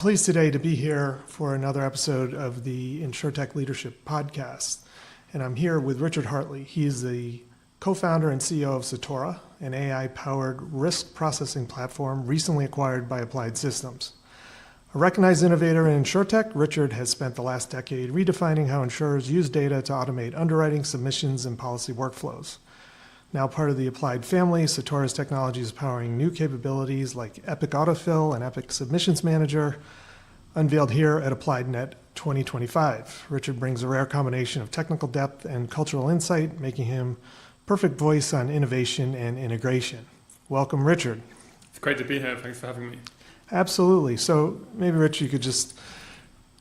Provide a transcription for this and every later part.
Pleased today to be here for another episode of the InsurTech Leadership Podcast. And I'm here with Richard Hartley. He's the co-founder and CEO of Cytora, an AI-powered risk processing platform recently acquired by Applied Systems. A recognized innovator in InsurTech, Richard has spent the last decade redefining how insurers use data to automate underwriting, submissions, and policy workflows. Now part of the Applied family, Cytora's technology is powering new capabilities like Epic Autofill and Epic Submissions Manager, unveiled here at AppliedNet 2025. Richard brings a rare combination of technical depth and cultural insight, making him perfect voice on innovation and integration. Welcome, Richard. It's great to be here. Thanks for having me. Absolutely. So maybe, Rich, you could just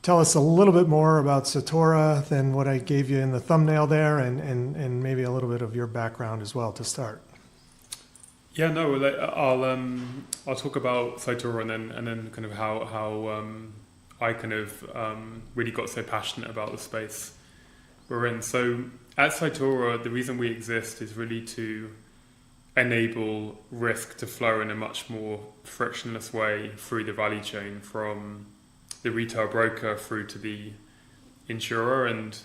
tell us a little bit more about Cytora than what I gave you in the thumbnail there, and maybe a little bit of your background as well to start. Yeah, no, I'll talk about Cytora and then kind of how I kind of really got so passionate about the space we're in. So at Cytora, the reason we exist is really to enable risk to flow in a much more frictionless way through the value chain, from the retail broker through to the insurer. And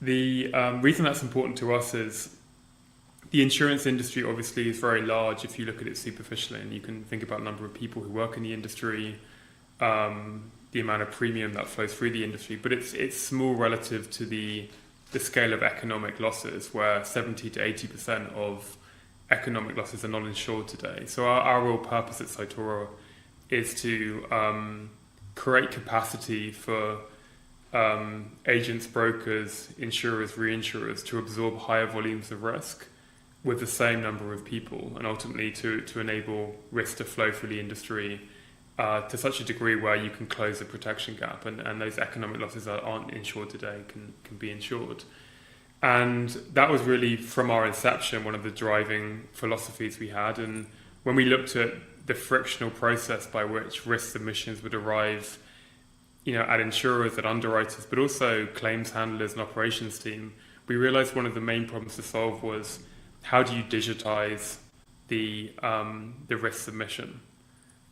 the reason that's important to us is the insurance industry obviously is very large if you look at it superficially, and you can think about the number of people who work in the industry, the amount of premium that flows through the industry, but it's small relative to the scale of economic losses, where 70 to 80% of economic losses are not insured today. So our real purpose at Cytora is to create capacity for agents, brokers, insurers, reinsurers to absorb higher volumes of risk with the same number of people, and ultimately to enable risk to flow through the industry to such a degree where you can close the protection gap, and those economic losses that aren't insured today can be insured. And that was really, from our inception, one of the driving philosophies we had. And when we looked at the frictional process by which risk submissions would arrive, at insurers, at underwriters, but also claims handlers and operations team, we realized one of the main problems to solve was, how do you digitize the risk submission?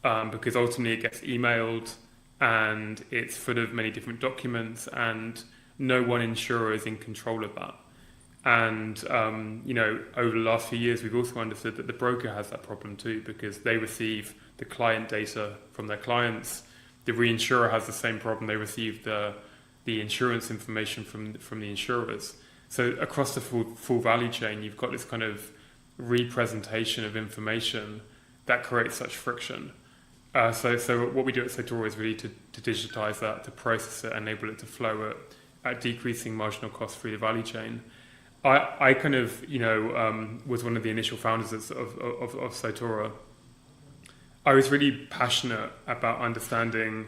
Because ultimately it gets emailed and it's full of many different documents, and no one insurer is in control of that. And over the last few years, we've also understood that the broker has that problem too, because they receive the client data from their clients. The reinsurer has the same problem. They receive the insurance information from the insurers. So across the full value chain, you've got this kind of representation of information that creates such friction. So what we do at Cytora is really to digitize that, to process it, enable it to flow at decreasing marginal cost through the value chain. I kind of, was one of the initial founders of Cytora. I was really passionate about understanding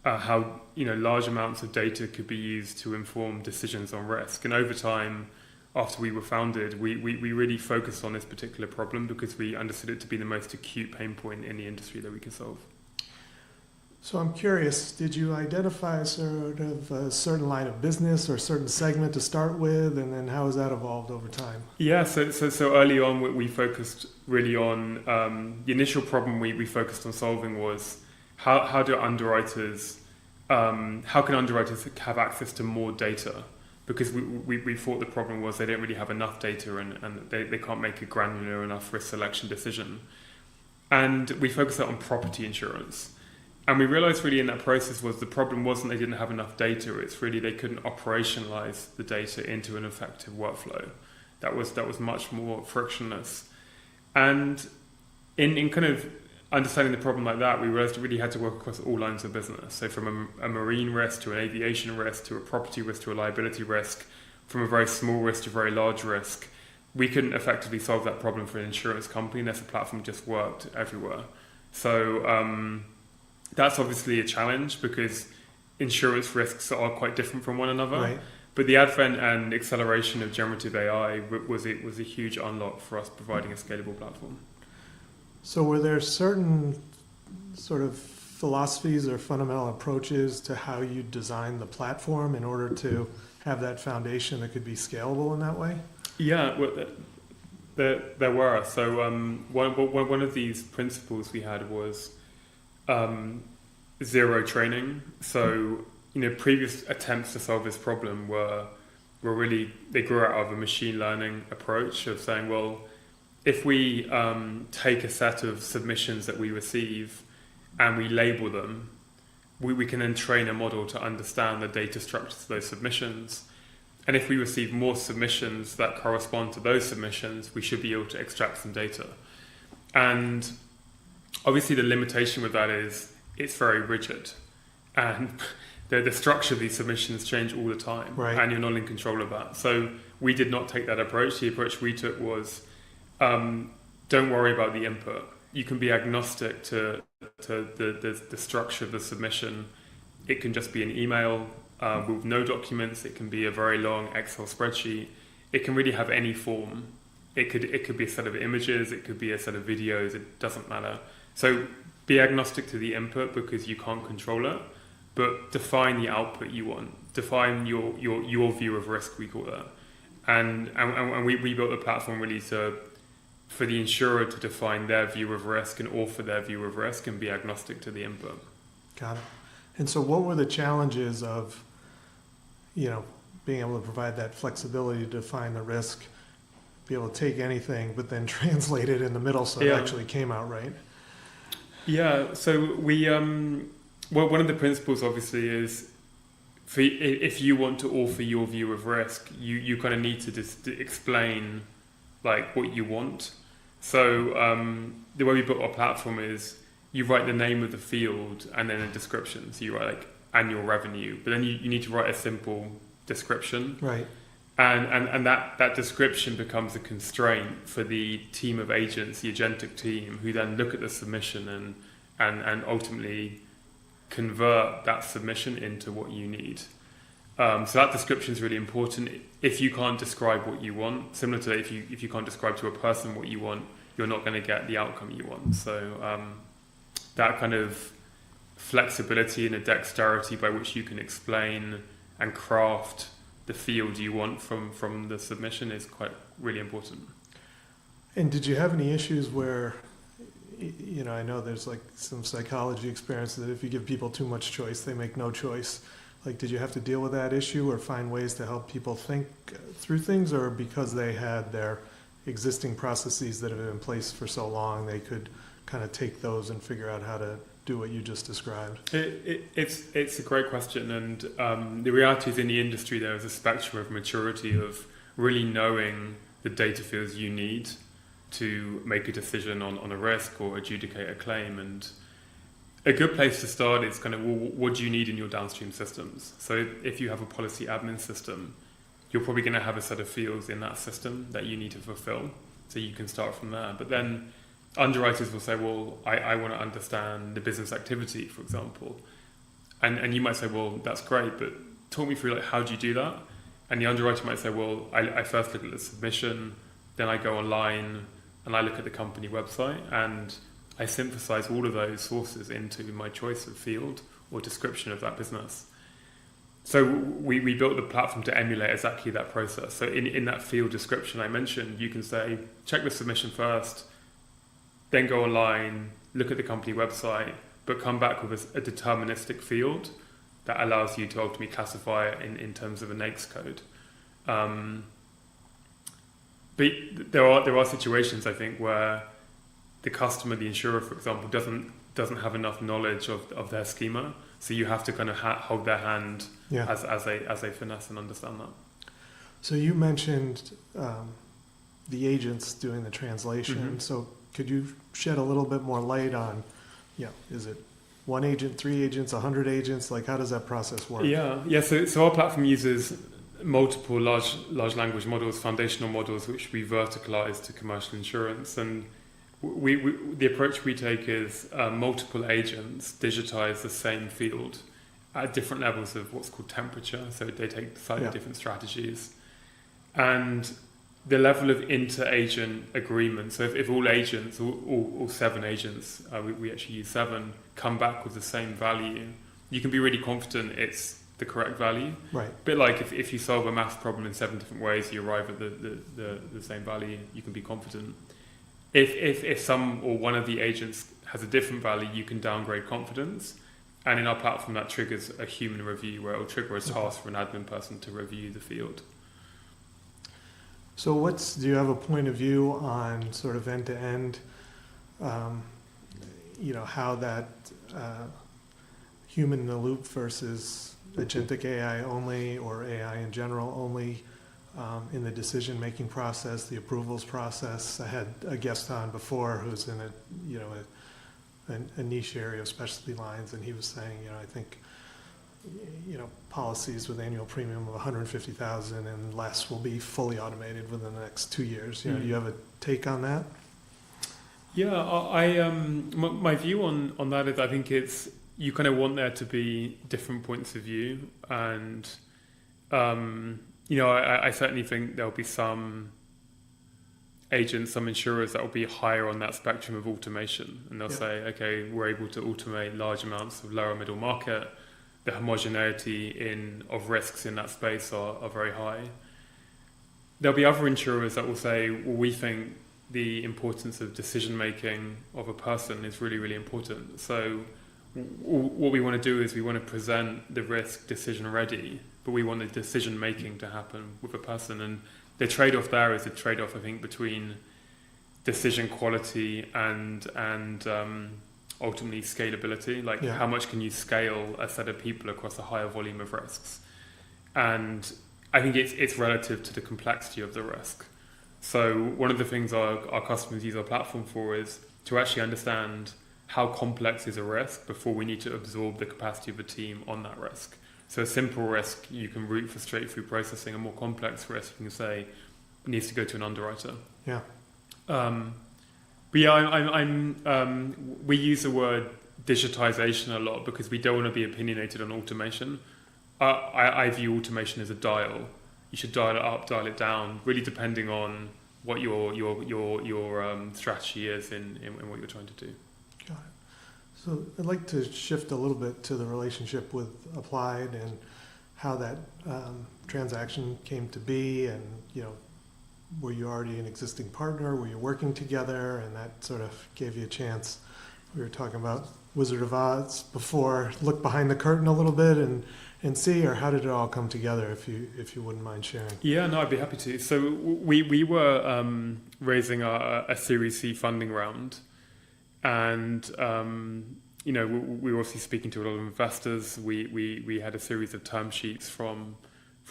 how large amounts of data could be used to inform decisions on risk. And over time, after we were founded, we really focused on this particular problem because we understood it to be the most acute pain point in the industry that we could solve. So I'm curious, did you identify sort of a certain line of business or a certain segment to start with, and then how has that evolved over time? Yeah, so early on we focused really on, the initial problem we focused on solving was how can underwriters have access to more data? Because we thought the problem was they don't really have enough data, and they can't make a granular enough risk selection decision. And we focused on property insurance. And we realized really in that process was the problem wasn't they didn't have enough data, it's really they couldn't operationalize the data into an effective workflow. That was much more frictionless. And in kind of understanding the problem like that, we realized it really had to work across all lines of business. So from a marine risk to an aviation risk to a property risk to a liability risk, from a very small risk to a very large risk, we couldn't effectively solve that problem for an insurance company unless the platform just worked everywhere. So that's obviously a challenge because insurance risks are quite different from one another. Right. But the advent and acceleration of generative AI was a huge unlock for us, providing a scalable platform. So were there certain sort of philosophies or fundamental approaches to how you design the platform in order to have that foundation that could be scalable in that way? Yeah, well, there were. So one of these principles we had was zero training. So, previous attempts to solve this problem were really, they grew out of a machine learning approach of saying, well, if we take a set of submissions that we receive and we label them, we can then train a model to understand the data structures of those submissions. And if we receive more submissions that correspond to those submissions, we should be able to extract some data. And obviously the limitation with that is it's very rigid. And the structure of these submissions change all the time. Right. And you're not in control of that. So we did not take that approach. The approach we took was don't worry about the input. You can be agnostic to the structure of the submission. It can just be an email with no documents. It can be a very long Excel spreadsheet. It can really have any form. It could be a set of images. It could be a set of videos. It doesn't matter. So be agnostic to the input because you can't control it, but define the output you want. Define your view of risk, we call that. And we built the platform really for the insurer to define their view of risk and offer their view of risk and be agnostic to the input. Got it. And so what were the challenges of, being able to provide that flexibility to define the risk, be able to take anything, but then translate it in the middle so it actually came out right? Yeah, so we, one of the principles obviously is if you want to offer your view of risk, you kind of need to just explain like what you want. So the way we built our platform is you write the name of the field and then a description. So you write like annual revenue, but then you need to write a simple description. Right. And that description becomes a constraint for the team of agents, the agentic team, who then look at the submission and ultimately convert that submission into what you need. So that description is really important. If you can't describe what you want, similar to if you can't describe to a person what you want, you're not going to get the outcome you want. So that kind of flexibility and a dexterity by which you can explain and craft the field you want from the submission is quite really important. And did you have any issues where, I know there's like some psychology experience that if you give people too much choice, they make no choice. Like, did you have to deal with that issue or find ways to help people think through things, or because they had their existing processes that have been in place for so long, they could kind of take those and figure out how to do what you just described? It's a great question, and the reality is in the industry there is a spectrum of maturity of really knowing the data fields you need to make a decision on a risk or adjudicate a claim. And a good place to start is kind of, well, what do you need in your downstream systems? So if you have a policy admin system, you're probably going to have a set of fields in that system that you need to fulfill. So you can start from there. But then underwriters will say, well, I want to understand the business activity, for example. And you might say, well, that's great, but talk me through, like, how do you do that? And the underwriter might say, well, I first look at the submission, then I go online and I look at the company website and I synthesize all of those sources into my choice of field or description of that business. So we built the platform to emulate exactly that process. So in that field description I mentioned, you can say, check the submission first, then go online, look at the company website, but come back with a deterministic field that allows you to ultimately classify it in terms of a NAICS code. But there are situations, I think, where the customer, the insurer, for example, doesn't have enough knowledge of their schema, so you have to kind of hold their hand as they finesse and understand that. So you mentioned the agents doing the translation. Mm-hmm. So could you shed a little bit more light on, is it one agent, 3 agents, 100 agents? Like, how does that process work? Yeah. So our platform uses multiple large language models, foundational models, which we verticalize to commercial insurance. And the approach we take is multiple agents digitize the same field at different levels of what's called temperature. So they take slightly different strategies. And the level of inter-agent agreement, so if all agents, all 7 agents, we actually use 7, come back with the same value, you can be really confident it's the correct value. Right. A bit like if you solve a math problem in 7 different ways, you arrive at the same value, you can be confident. If some or one of the agents has a different value, you can downgrade confidence. And in our platform, that triggers a human review where it will trigger a task for an admin person to review the field. So do you have a point of view on sort of end to end, how that human in the loop versus agentic AI only or AI in general only in the decision making process, the approvals process? I had a guest on before who's in a niche area of specialty lines, and he was saying, I think, policies with annual premium of 150,000 and less will be fully automated within the next 2 years. Do you have a take on that? Yeah, my view on that is I think you kind of want there to be different points of view, and I certainly think there'll be some agents, some insurers that will be higher on that spectrum of automation, and they'll say, okay, we're able to automate large amounts of lower middle market. The homogeneity of risks in that space are very high. There'll be other insurers that will say, well, we think the importance of decision making of a person is really, really important. So what we want to do is we want to present the risk decision ready, but we want the decision making to happen with a person. And the trade-off there is the trade-off, I think, between decision quality and ultimately scalability. Like how much can you scale a set of people across a higher volume of risks? And I think it's relative to the complexity of the risk. So one of the things our customers use our platform for is to actually understand how complex is a risk before we need to absorb the capacity of a team on that risk. So a simple risk you can route for straight through processing. A more complex risk you can say it needs to go to an underwriter. Yeah. But yeah, we use the word digitization a lot because we don't want to be opinionated on automation. I view automation as a dial. You should dial it up, dial it down, really depending on what your strategy is in what you're trying to do. Got it. So I'd like to shift a little bit to the relationship with Applied and how that transaction came to be, and were you already an existing partner? Were you working together? And that sort of gave you a chance. We were talking about Wizard of Oz before. Look behind the curtain a little bit and see, or how did it all come together? If you wouldn't mind sharing. Yeah, no, I'd be happy to. So we were raising a Series C funding round, and we were obviously speaking to a lot of investors. We had a series of term sheets from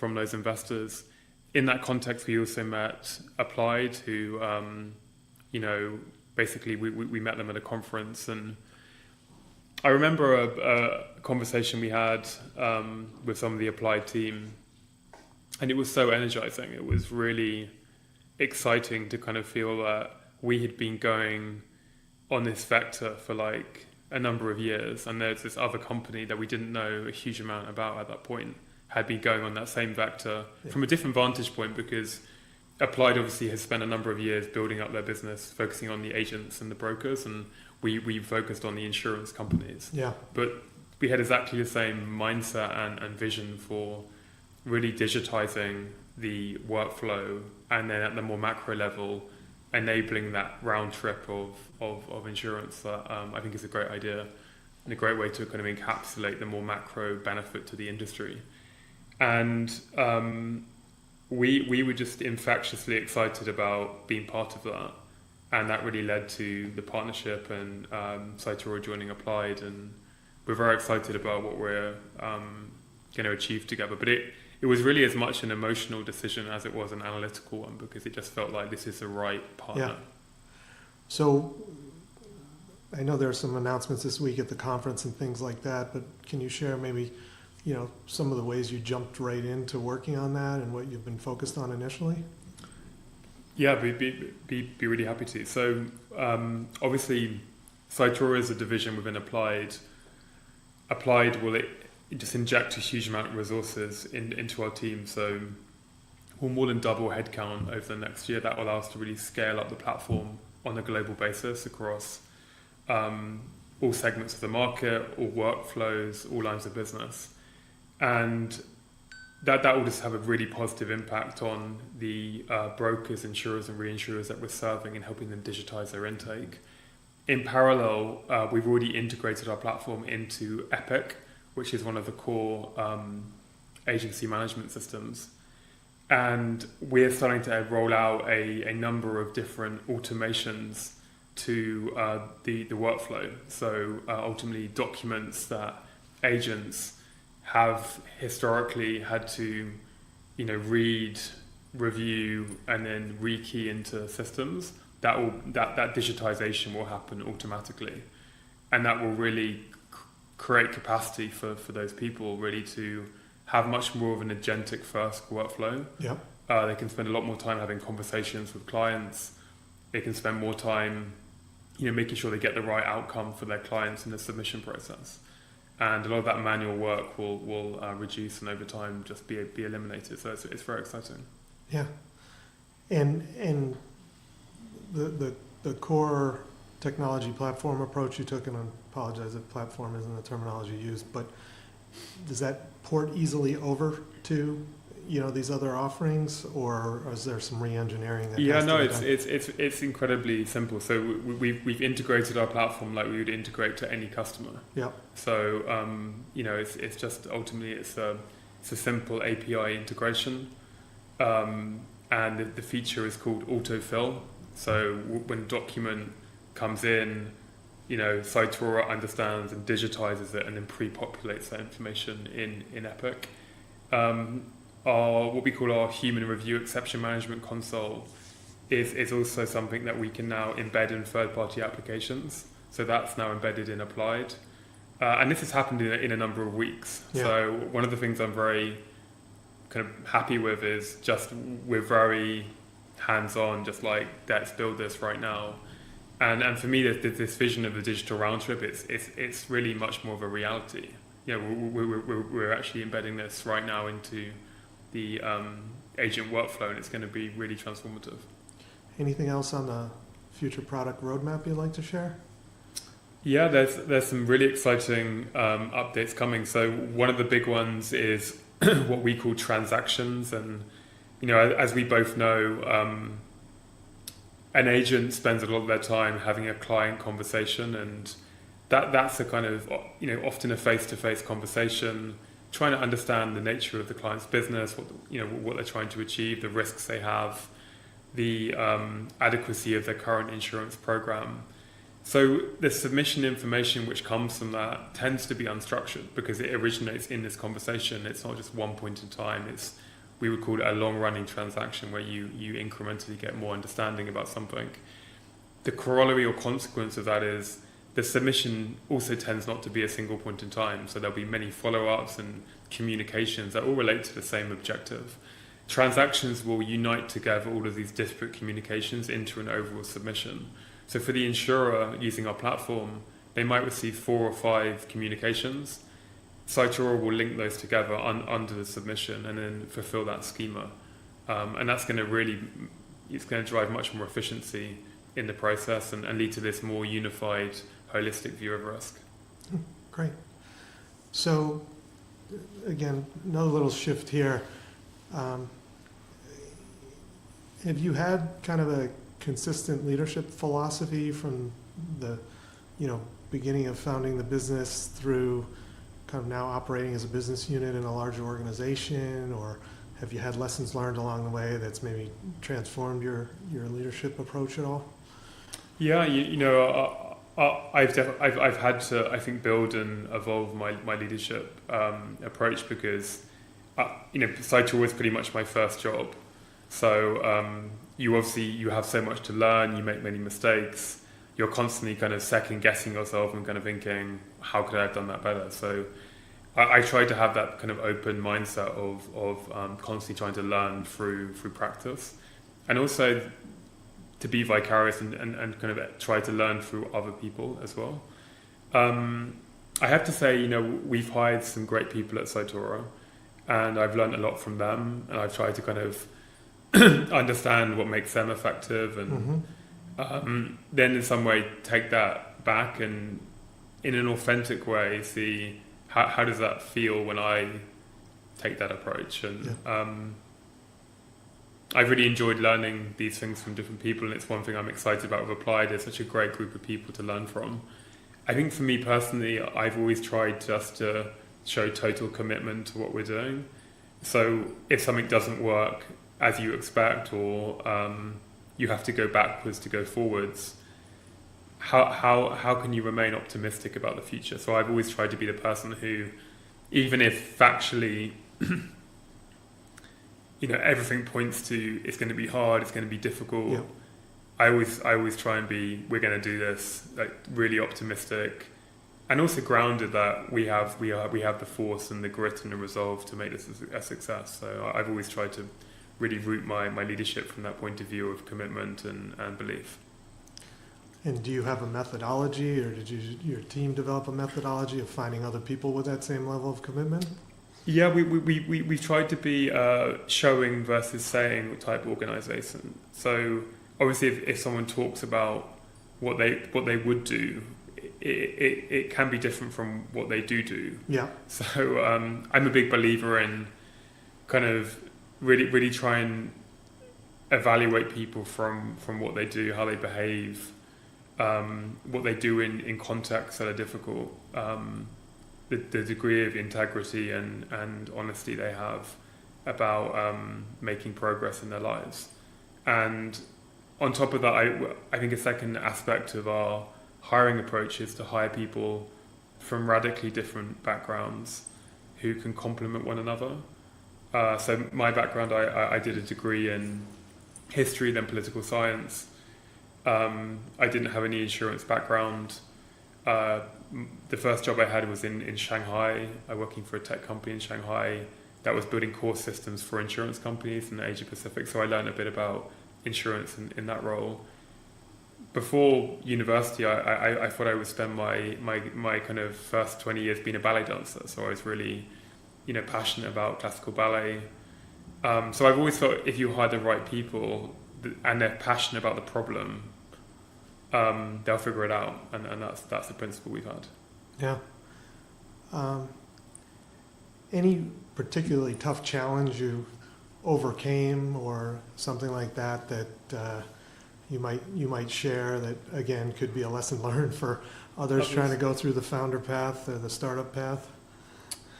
those investors. In that context, we also met Applied, who, basically we met them at a conference. And I remember a conversation we had with some of the Applied team, and it was so energizing. It was really exciting to kind of feel that we had been going on this vector for like a number of years, and there's this other company that we didn't know a huge amount about at that point had been going on that same vector from a different vantage point, because Applied obviously has spent a number of years building up their business, focusing on the agents and the brokers, and we focused on the insurance companies. Yeah. But we had exactly the same mindset and vision for really digitizing the workflow, and then at the more macro level, enabling that round trip of insurance that I think is a great idea and a great way to kind of encapsulate the more macro benefit to the industry. And we were just infectiously excited about being part of that, and that really led to the partnership and Cytora joining Applied, and we're very excited about what we're going to achieve together. But it was really as much an emotional decision as it was an analytical one, because it just felt like this is the right partner. Yeah. So I know there are some announcements this week at the conference and things like that, but can you share maybe some of the ways you jumped right into working on that and what you've been focused on initially? Yeah, be really happy to. So obviously, Cytora is a division within Applied. Applied will just inject a huge amount of resources into our team. So we'll more than double headcount over the next year. That will allow us to really scale up the platform on a global basis across all segments of the market, all workflows, all lines of business. And that will just have a really positive impact on the brokers, insurers and reinsurers that we're serving and helping them digitize their intake. in parallel, we've already integrated our platform into Epic, which is one of the core agency management systems. And we're starting to roll out a number of different automations to the workflow. So ultimately documents that agents have historically had to, read, review, and then rekey into systems. That digitization will happen automatically, and that will really create capacity for those people really to have much more of an agentic first workflow. Yep. They can spend a lot more time having conversations with clients. They can spend more time, making sure they get the right outcome for their clients in the submission process. And a lot of that manual work will reduce and over time just be eliminated. So it's very exciting. Yeah. And the core technology platform approach you took, and I apologize if platform isn't the terminology used, but does that port easily over to these other offerings, or is there some re-engineering that has to be done? It's incredibly simple. So we've integrated our platform like we would integrate to any customer. Yeah. So it's just ultimately it's a simple API integration, and the feature is called autofill. So when a document comes in, Cytora understands and digitizes it and then pre-populates that information in Epic. What we call our human review exception management console is also something that we can now embed in third-party applications. So that's now embedded in Applied. And this has happened in a number of weeks. Yeah. So one of the things I'm very kind of happy with is just we're very hands-on, just like let's build this right now. And for me, this vision of the digital round trip, it's really much more of a reality. We're actually embedding this right now into the agent workflow, and it's going to be really transformative. Anything else on the future product roadmap you'd like to share? Yeah, there's some really exciting updates coming. So one of the big ones is what we call transactions, and as we both know, an agent spends a lot of their time having a client conversation, and that's a kind of often a face-to-face conversation, trying to understand the nature of the client's business, what they're trying to achieve, the risks they have, the adequacy of their current insurance program. So the submission information which comes from that tends to be unstructured because it originates in this conversation. It's not just one point in time. We would call it a long-running transaction where you incrementally get more understanding about something. The corollary or consequence of that is the submission also tends not to be a single point in time. So there'll be many follow-ups and communications that all relate to the same objective. Transactions will unite together all of these disparate communications into an overall submission. So for the insurer using our platform, they might receive 4 or 5 communications. Cytora will link those together under the submission and then fulfill that schema. And that's going to drive much more efficiency in the process and lead to this more unified, holistic view of risk. Great. So again, another little shift here. Have you had kind of a consistent leadership philosophy from the beginning of founding the business through kind of now operating as a business unit in a larger organization, or have you had lessons learned along the way that's maybe transformed your leadership approach at all? Yeah, I've had to, I think, build and evolve my leadership approach because Cytora was pretty much my first job. So you have so much to learn. You make many mistakes. You're constantly kind of second guessing yourself and kind of thinking, how could I have done that better? So I try to have that kind of open mindset of constantly trying to learn through practice, and also to be vicarious and kind of try to learn through other people as well. I have to say, we've hired some great people at Cytora, and I've learned a lot from them, and I've tried to kind of understand what makes them effective, and then in some way take that back and in an authentic way see how does that feel when I take that approach. And I've really enjoyed learning these things from different people, and it's one thing I'm excited about with Applied. There's such a great group of people to learn from. I think for me personally, I've always tried just to show total commitment to what we're doing. So if something doesn't work as you expect, or you have to go backwards to go forwards, how can you remain optimistic about the future? So I've always tried to be the person who, even if factually, everything points to it's going to be hard, it's going to be difficult. Yeah. I always try and be, we're going to do this, like really optimistic, and also grounded that we have the force and the grit and the resolve to make this a success. So I've always tried to really root my leadership from that point of view of commitment and belief. And do you have a methodology, or did your team develop a methodology of finding other people with that same level of commitment? Yeah, we tried to be showing versus saying type organization. So obviously, if someone talks about what they would do, it can be different from what they do. Yeah. So I'm a big believer in kind of really try and evaluate people from what they do, how they behave, what they do in contexts that are difficult, the degree of integrity and honesty they have about making progress in their lives. And on top of that, I think a second aspect of our hiring approach is to hire people from radically different backgrounds who can complement one another. So my background, I did a degree in history, then political science. I didn't have any insurance background. The first job I had was in Shanghai. I was working for a tech company in Shanghai that was building core systems for insurance companies in the Asia Pacific. So I learned a bit about insurance in that role. Before university, I thought I would spend my kind of first 20 years being a ballet dancer. So I was really, passionate about classical ballet. So I've always thought if you hire the right people and they're passionate about the problem, they'll figure it out, and that's the principle we've had. Yeah. Any particularly tough challenge you overcame, or something like that you might share that again could be a lesson learned for others trying to go through the founder path or the startup path?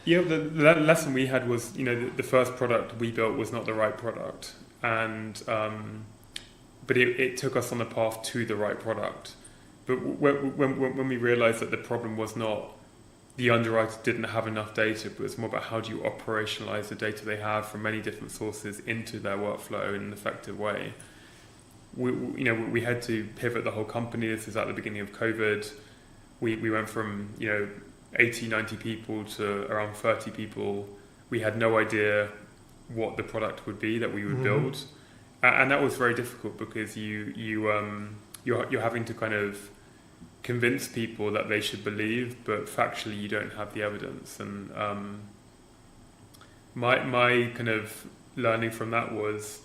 Yeah, the lesson we had was, the first product we built was not the right product, and but it took us on the path to the right product. But when we realized that the problem was not the underwriter didn't have enough data, but it was more about how do you operationalize the data they have from many different sources into their workflow in an effective way. We had to pivot the whole company. This is at the beginning of COVID. We went from 80, 90 people to around 30 people. We had no idea what the product would be that we would build. And that was very difficult because you're having to kind of convince people that they should believe, but factually you don't have the evidence. And my kind of learning from that was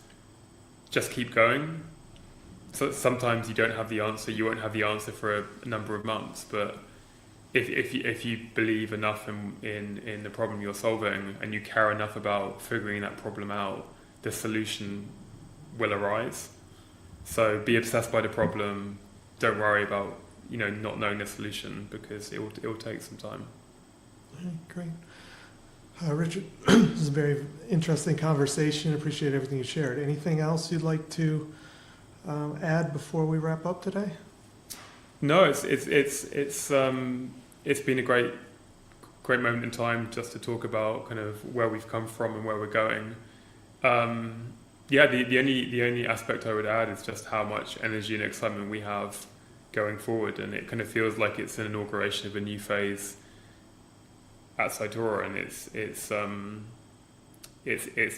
just keep going. So sometimes you don't have the answer. You won't have the answer for a number of months, but if you believe enough in the problem you're solving and you care enough about figuring that problem out, the solution will arise. So be obsessed by the problem. Don't worry about not knowing the solution, because it will take some time. Okay, great. Richard, this is a very interesting conversation. Appreciate everything you shared. Anything else you'd like to add before we wrap up today? No, it's been a great moment in time just to talk about kind of where we've come from and where we're going. The only aspect I would add is just how much energy and excitement we have going forward, and it kind of feels like it's an inauguration of a new phase at Cytora, and it's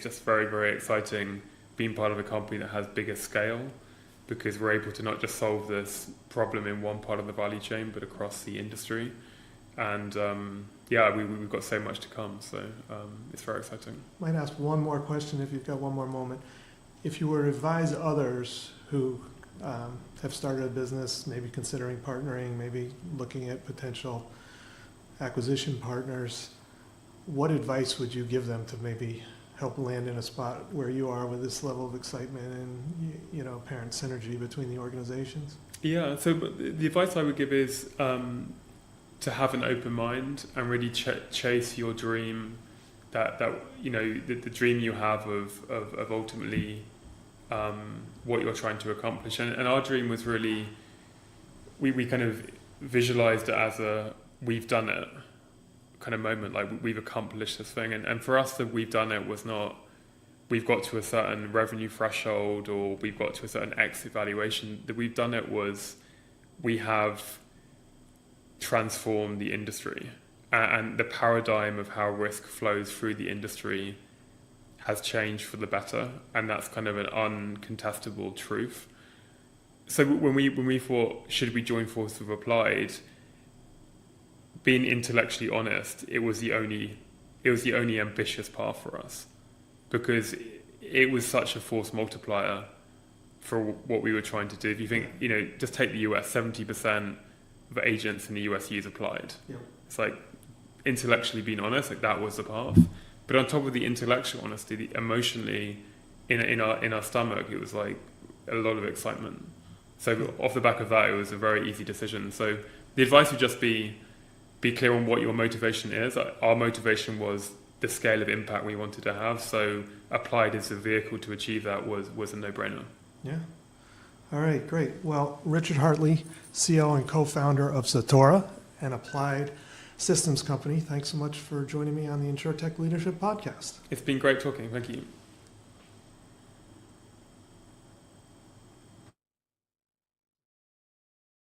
just very, very exciting being part of a company that has bigger scale, because we're able to not just solve this problem in one part of the value chain, but across the industry. And we've got so much to come, so it's very exciting. Might ask one more question if you've got one more moment. If you were to advise others who have started a business, maybe considering partnering, maybe looking at potential acquisition partners, what advice would you give them to maybe help land in a spot where you are with this level of excitement and, apparent synergy between the organizations? Yeah, so the advice I would give is to have an open mind and really chase your dream, that the dream you have of ultimately what you're trying to accomplish. And our dream was really, we kind of visualized it as a we've done it kind of moment, like we've accomplished this thing. And for us, that we've done it was not we've got to a certain revenue threshold or we've got to a certain exit valuation. That we've done it was we have transformed the industry, and the paradigm of how risk flows through the industry has changed for the better, and that's kind of an uncontestable truth. So when we thought, should we join forces with Applied, being intellectually honest, it was the only ambitious path for us, because it was such a force multiplier for what we were trying to do. If you think, just take the US, 70% of agents in the US use Applied. Yep. It's like, intellectually being honest, like that was the path. But on top of the intellectual honesty, emotionally, in our stomach, it was like a lot of excitement. So off the back of that, it was a very easy decision. So the advice would just be clear on what your motivation is. Our motivation was the scale of impact we wanted to have. So Applied as a vehicle to achieve that was a no-brainer. Yeah. All right, great. Well, Richard Hartley, CEO and co-founder of Cytora, an applied systems company. Thanks so much for joining me on the InsurTech Leadership Podcast. It's been great talking. Thank you.